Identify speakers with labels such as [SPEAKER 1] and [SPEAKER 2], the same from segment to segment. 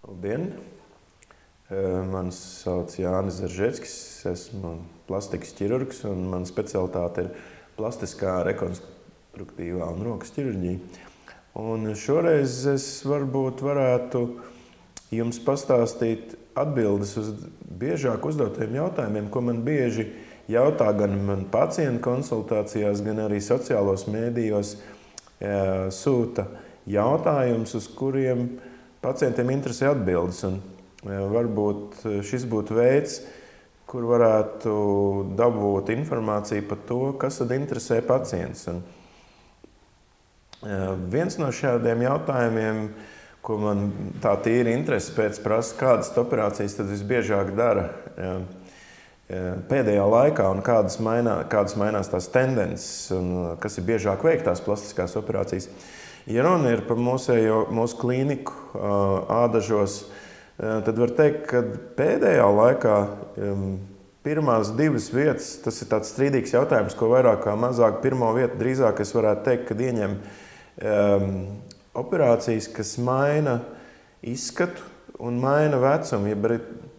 [SPEAKER 1] Labdien! Mani sauc Jānis Zaržeckis, esmu plastikas ķirurgs un mana specialitāte ir plastiskā, rekonstruktīvā un rokas ķirurģija. Un šoreiz es varbūt varētu jums pastāstīt atbildes uz biežāk uzdotajiem jautājumiem, ko man bieži jautā gan man pacientu konsultācijās, gan arī sociālos mēdījos sūta jautājums, uz kuriem pacientiem interesē atbildes. Un varbūt šis būtu veids, kur varētu dabūt informāciju par to, kas tad interesē pacients. Un viens no šādiem jautājumiem, ko man tā tīri interese pēc prasa, kādas operācijas tad visbiežāk dara pēdējā laikā un kādas mainās tās tendences un kas ir biežāk veiktās plastiskās operācijas. Ja runa ir par mūsu klīniku Ādažos, tad var teikt, ka pēdējā laikā pirmās divas vietas, tas ir tāds strīdīgs jautājums, ko vairāk kā mazāk pirmo vietu drīzāk es varētu teikt, kad ieņem operācijas, kas maina izskatu un maina vecumu, ja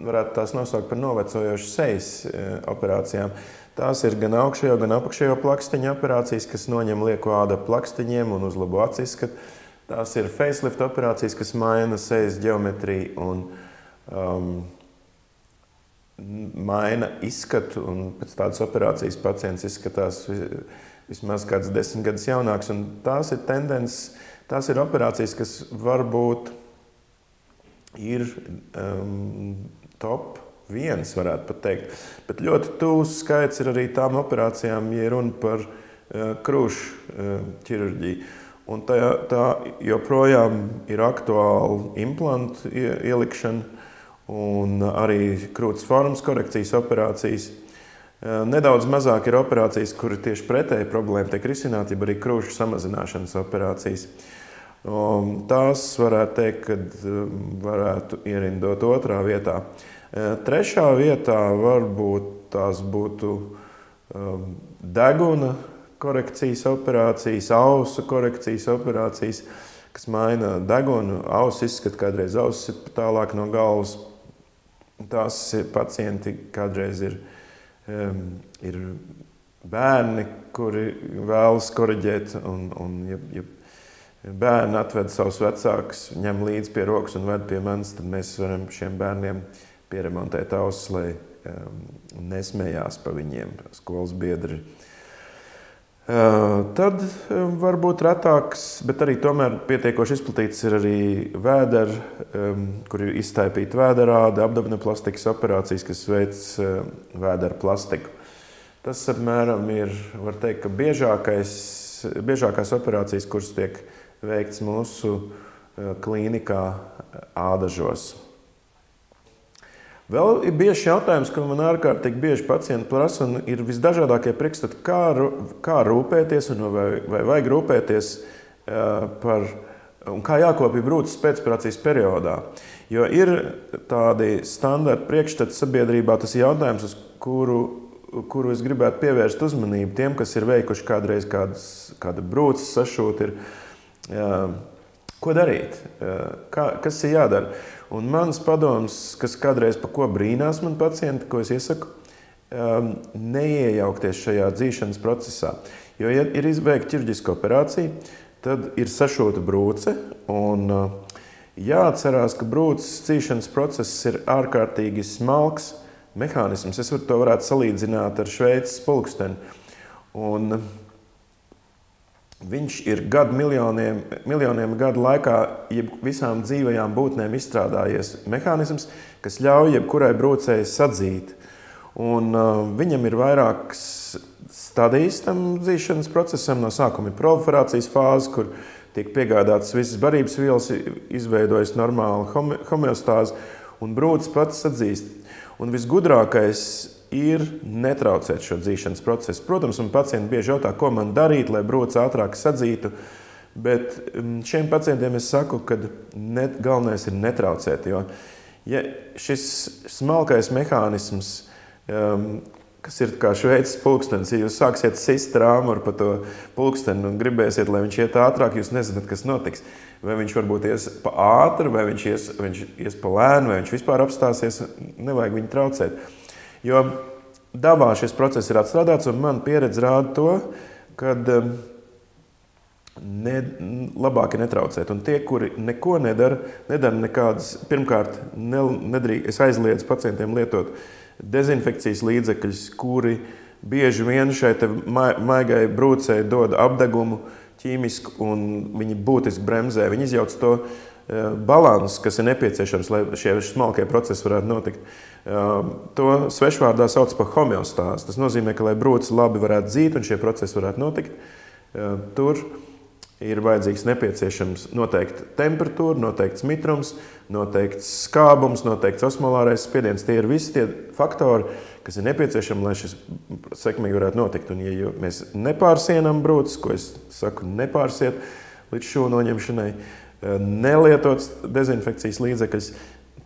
[SPEAKER 1] varētu tās nosaukt par novecojošu sejas operācijām. Tās ir gan augšējo, gan apakšējo plakstiņu operācijas, kas noņem lieko ādu ar plakstiņiem un uzlabo acu izskatu. Tās ir facelift operācijas, kas maina sejas ģeometriju un maina izskatu. Un pēc tādas operācijas pacients izskatās vismaz kāds 10 gadus jaunāks. Un tās ir tendences, tās ir operācijas, kas varbūt ir top 1, varētu pat teikt. Bet ļoti tūs skaits ir arī tām operācijām, ja runa par krūšu ķirurģiju. Un tā joprojām ir aktuāla implantu ielikšana un arī krūts formas korekcijas operācijas. Nedaudz mazāk ir operācijas, kur tieši pretēji problēma tiek risināta, ja arī krūšu samazināšanas operācijas. Tās varētu teikt, ka varētu ierindot otrā vietā. Trešā vietā varbūt tās būtu deguna korekcijas operācijas, ausu korekcijas operācijas, kas maina degunu, ausu izskatu, kādreiz ausis ir tālāk no galvas. Tās pacienti kādreiz ir bērni, kuri vēlas koriģēt, un ja bērni atved savus vecākus, ņem līdzi pie rokas un ved pie manis, tad mēs varam šiem bērniem pieremontēt ausis, lai nesmējās pa viņiem skolas biedri. Tad varbūt retāks, bet arī tomēr pietiekoši izplatīts ir arī vēderi, kur ir iztaipīta vēderāde, abdominoplastikas operācijas, kas veic vēderu plastiku. Tas apmēram ir, var teikt, ka biežākās operācijas, kuras tiek veikts mūsu klīnikā Ādažos. Vēl ir bieži jautājums, ko man ārkārtīgi bieži pacienti prasa, un ir visdažādākie priekšstati, kā rūpēties un vai vajag rūpēties par, un kā jākopja brūces pēcoperācijas periodā. Jo ir tādi standarta priekšstati sabiedrībā, tas ir jautājums, uz kuru es gribētu pievērst uzmanību tiem, kas ir veikuši kādreiz kāda brūces sašūta ir. Ko darīt? Kas ir jādara? Un mans padoms, kas kādreiz pa ko brīnās man pacienti, ko es iesaku, neiejaukties šajā dzīšanas procesā. Jo, ja ir izbeigta ķirurģiska operācija, tad ir sašūta brūce, un jāatcerās, ka brūces dzīšanas process ir ārkārtīgi smalks mehānisms. Es to varētu salīdzināt ar Šveices pulksteni. Un viņš ir miljoniem gadu laikā visām dzīvajām būtnēm izstrādājies mehānisms, kas ļauj jebkurai brūcei sadzīt. Un viņam ir vairākas stadijas tam dzīšanas procesam. No sākuma ir proliferācijas fāze, kur tiek piegādātas visas barības vielas, izveidojas normāla homeostāze, un brūce pats sadzīst. Un visgudrākais ir netraucēt šo dzīšanas procesu. Protams, man pacienti bieži jautā, ko man darīt, lai brūce ātrāk sadzītu, bet šiem pacientiem es saku, ka galvenais ir netraucēt, jo ja šis smalkais mehānisms, kas ir kā Šveices pulkstenis, ja jūs sāksiet sist rāmuru pa to pulksteni un gribēsiet, lai viņš iet ātrāk, jūs nezināt, kas notiks. vai viņš varbūt ies pa ātri, vai viņš ies pa lēnu, vai viņš vispār apstāsies, nevajag viņu traucēt. Jo dabā šis process ir atstrādāts, un man pieredze rāda to, kad labāk ir netraucēt. Un tie, kuri neko nedara nekādas, pirmkārt, es aizliedzu pacientiem lietot dezinfekcijas līdzekļus, kuri bieži vien šai maigai brūcei dod apdegumu ķīmisku, un viņi būtiski bremzē. Viņi izjauc to balansu, kas ir nepieciešams, lai šie smalkie procesi varētu notikt. To svešvārdā sauc par homeostāzi. Tas nozīmē, ka, lai brūce labi varētu dzīt un šie procesi varētu notikt, tur ir vajadzīgs nepieciešams noteikti temperatūra, noteikts mitrums, noteikts skābums, noteikts osmolārais spiediens. Tie ir visi tie faktori, kas ir nepieciešami, lai šis sekmīgi varētu notikt. Un, ja mēs nepārsienam brūces, ko es saku nepārsiet līdz šo noņemšanai, nelietot dezinfekcijas līdzekļus,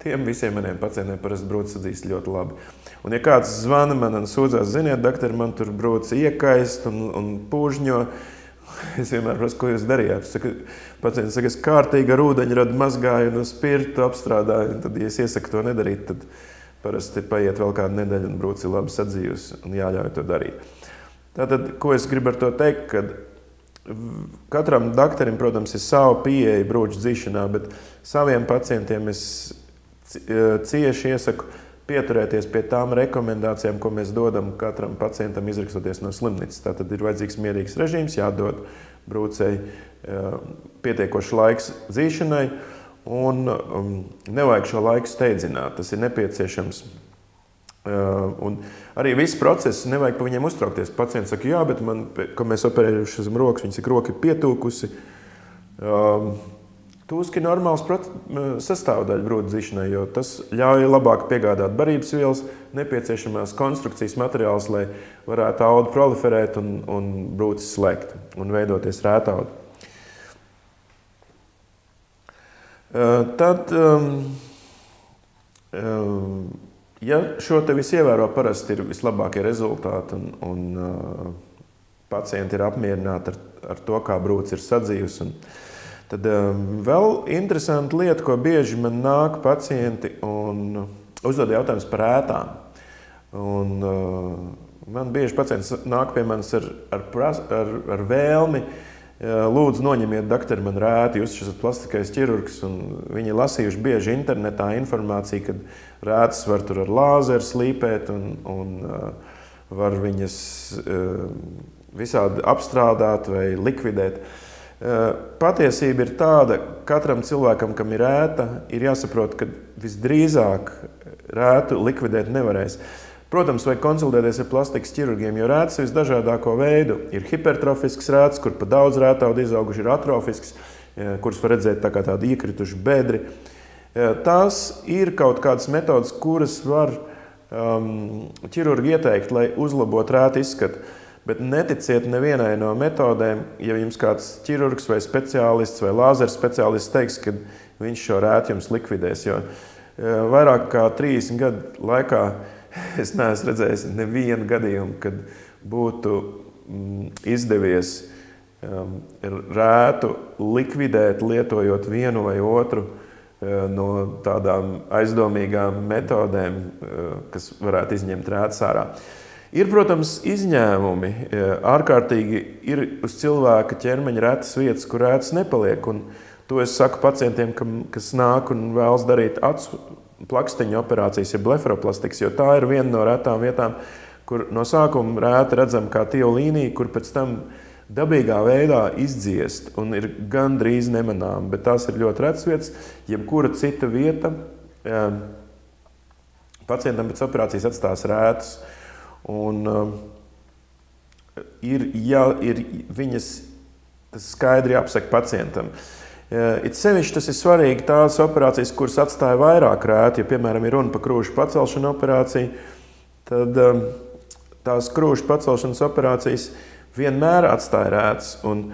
[SPEAKER 1] tiem visiem maniem pacientiem parasti brūces atzīst ļoti labi. Un, ja kāds zvana man un sūdzās, ziniet, doktori, man tur brūce iekaist un pūžņo, es vienmēr prasu, ko jūs darījāt. Pacients saka, es kārtīgi ar ūdeņradu mazgāju un spirtu apstrādāju. Tad, ja es iesaku to nedarīt, tad parasti paiet vēl kādu nedēļu un brūce ir labi sadzījusi un jāļauj to darīt. Tātad, ko es gribu ar to teikt, kad katram doktorim, protams, ir sava pieeja brūču dzīšanā, bet saviem pacientiem es cieši iesaku pieturēties pie tām rekomendācijām, ko mēs dodam katram pacientam izrakstoties no slimnīcas. Tātad ir vajadzīgs mierīgs režīms, jādod brūcei pietiekoši laiks dzīšanai un nevajag šo laiku steidzināt. Tas ir nepieciešams. Un arī viss process nevajag pa viņiem uztraukties. Pacients saka, jā, bet man, ko mēs operējuši zem rokas, viņas roka ir pietūkusi. Tūski ir normāls sastāvdaļa brūces dzīšanai, jo tas ļauj labāk piegādāt barības vielas, nepieciešamās konstrukcijas materiāls, lai varētu audu proliferēt un brūces slēgt un veidoties rētaudu. Tad, ja šo te visu ievēro, parasti ir vislabākie rezultāti un pacienti ir apmierināti ar to, kā brūce ir sadzījusi. Tad vēl interesanta lieta, ko bieži man nāk pacienti un uzdod jautājumus par ētām. Un man bieži pacients nāk pie manis ar vēlmi, lūdzu noņemiet, doktori, man rēti, jūs esat plastiskais ķirurgs, un viņi lasījuši bieži internetā informāciju, kad rētas var tur ar lāzeru slīpēt un var viņas visādi apstrādāt vai likvidēt. Patiesība ir tāda, katram cilvēkam, kam ir ēta, ir jāsaprot, ka visdrīzāk rētu likvidēt nevarēs. Protams, vajag konsultēties ar plastikas ķirurgiem, jo rētas ir visdažādāko veidu. Ir hipertrofisks rētas, kur pa daudz rētaudu izauguši, ir atrofisks, kurus var redzēt tā kā tādi iekrituši bedri. Tās ir kaut kādas metodas, kuras var ķirurgi ieteikt, lai uzlabotu rētu izskatu. Bet neticiet nevienai no metodēm, ja jums kāds ķirurgs vai speciālists vai lāzeru speciālists teiks, ka viņš šo rētu jums likvidēs. Jo vairāk kā 30 gadu laikā es neesmu redzējis nevienu gadījumu, kad būtu izdevies rētu likvidēt, lietojot vienu vai otru no tādām aizdomīgām metodēm, kas varētu izņemt rētas ārā. Ir, protams, izņēmumi. Ārkārtīgi ir uz cilvēka ķermeņa retas vietas, kur rētas nepaliek. Un to es saku pacientiem, kas nāk un vēlas darīt acu plaksteņu operācijas, ja blefaroplastikas, jo tā ir viena no retām vietām, kur no sākuma rēta redzam kā tievu līniju, kur pēc tam dabīgā veidā izdziest un ir gandrīz nemanām, bet tās ir ļoti retas vietas. Jebkura cita vieta pacientam pēc operācijas atstās rētas. Un ir viņas skaidri jāapsaka pacientam. It sevišķi tas ir svarīgi tās operācijas, kuras atstāja vairāk rētu. Ja, piemēram, ir runa par krūšu pacelšanu operāciju, tad tās krūšu pacelšanas operācijas vienmēr atstāja rētas. Un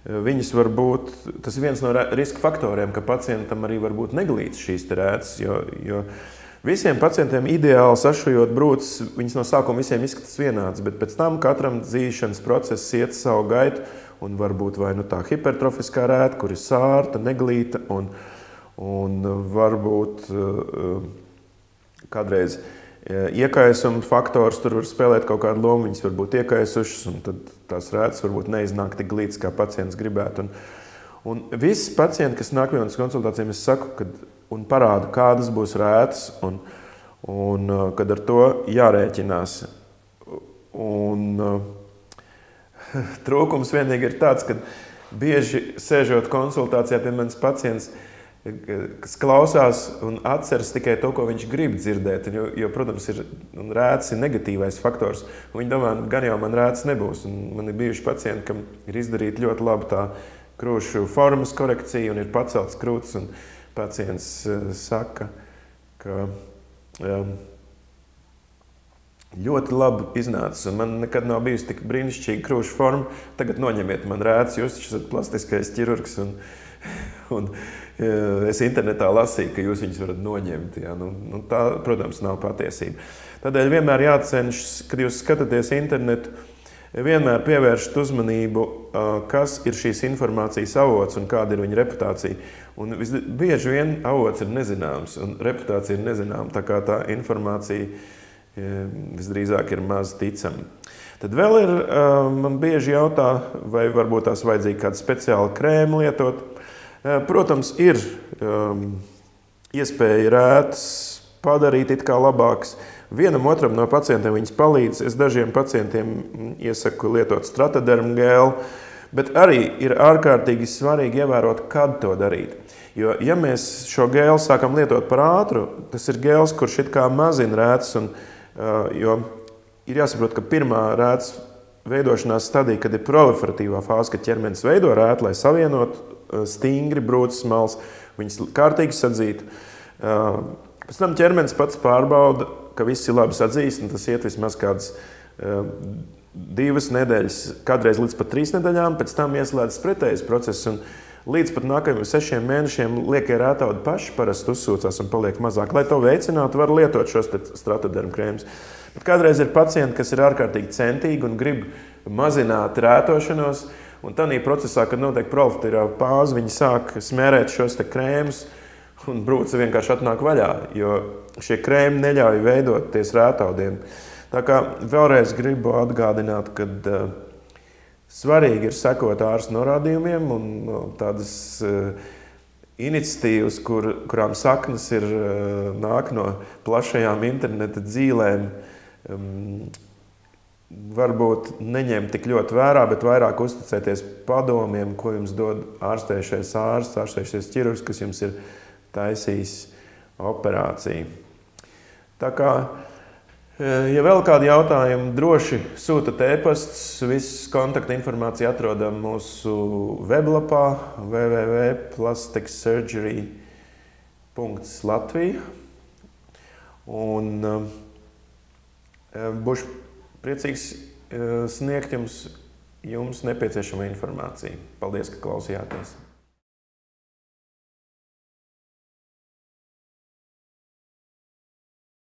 [SPEAKER 1] viņas var būt, tas ir viens no riska faktoriem, ka pacientam arī var būt neglītas šīs rētas, jo Visiem pacientiem ideāli sašujot brūces, viņas no sākuma visiem izskatās vienāds, bet pēc tam katram dzīšanas process iet savu gaitu, un varbūt vai nu tā hipertrofiskā rēta, kur ir sārta, neglīta, un varbūt kādreiz iekaisuma faktors tur var spēlēt kaut kādu lomu, viņas var būt iekaisušas, un tad tās rētas varbūt neiznāk tik glītas, kā pacients gribētu. Un visi pacienti, kas nāk pie manas konsultācijām, es saku, un parādu, kādas būs rētas, un kad ar to jārēķinās. Un trūkums vienīgi ir tāds, ka bieži sēžot konsultācijā pie manas pacients, kas klausās un atceras tikai to, ko viņš grib dzirdēt, jo protams, rētas ir negatīvais faktors. Viņi domā, gan jau man rētas nebūs. Un man ir bijuši pacienti, kam ir izdarīta ļoti laba tā krūšu formas korekcija un ir pacelts krūtis, un pacients saka, ka ļoti labi iznācis, un man nekad nav bijusi tik brīnišķīga krūšu forma. Tagad noņemiet man rētas, jūs taču esat plastiskais ķirurgs, un es internetā lasīju, ka jūs viņus varat noņemt. Jā. Tā, protams, nav patiesība. Tādēļ vienmēr jācenšas, kad jūs skatāties internetu, vienmēr pievēršat uzmanību, kas ir šīs informācijas avots un kāda ir viņa reputācija. Un bieži vien avots ir nezināms un reputācija ir nezināma, tā kā tā informācija visdrīzāk ir maz ticama. Tad vēl ir, man bieži jautā, vai varbūt tās vajadzīgi kādu speciālu krēmu lietot. Protams, ir iespēja rētas padarīt it kā labāks. Vienam otram no pacientiem viņas palīdz. Es dažiem pacientiem iesaku lietot stratadermu gēlu, bet arī ir ārkārtīgi svarīgi ievērot, kad to darīt. Jo, ja mēs šo gēlu sākam lietot par ātru, tas ir gēls, kurš it kā mazina rētas, jo ir jāsaprot, ka pirmā rētas veidošanās stadija, kad ir proliferatīvā fāze, kad ķermenis veido rētu, lai savienotu stingri brūces malas, viņas kārtīgi sadzītu. Pēc tam ķermenis pats pārbauda, ka viss ir labi sadzīts, un tas iet vismaz kādas 2 nedēļas, kādreiz līdz pat 3 nedēļām, pēc tam ieslēdzas pretējais process, un līdz pat nākamajiem 6 mēnešiem liekie rētaudi paši parasti uzsūcās un paliek mazāk. Lai to veicinātu, var lietot šos stratadermu krēmus. Bet kādreiz ir pacienti, kas ir ārkārtīgi centīgi un grib mazināt rētošanos, un tādā procesā, kad notiek proliferatīvā fāze, viņi sāk smērēt šos krēmus, un brūce vienkārši atnāk vaļā, jo šie krēmi neļauj veidoties rētaudiem. Tā kā vēlreiz gribu atgādināt, ka svarīgi ir sekot ārsta norādījumiem un tādas iniciatīvas, kurām saknes nāk no plašajām interneta dzīlēm, varbūt neņemt tik ļoti vērā, bet vairāk uzticēties padomiem, ko jums dod ārstējušais ārsts, ārstējušais ķirurgs, kas jums ir taisījis operāciju. Tā kā, ja vēl kādi jautājumi, droši sūtat e-pastus. Viss kontakta informācija atrodam mūsu weblapā www.plasticsurgery.latvija. Un būšu priecīgs sniegt jums nepieciešamo informāciju. Paldies, ka klausījāties!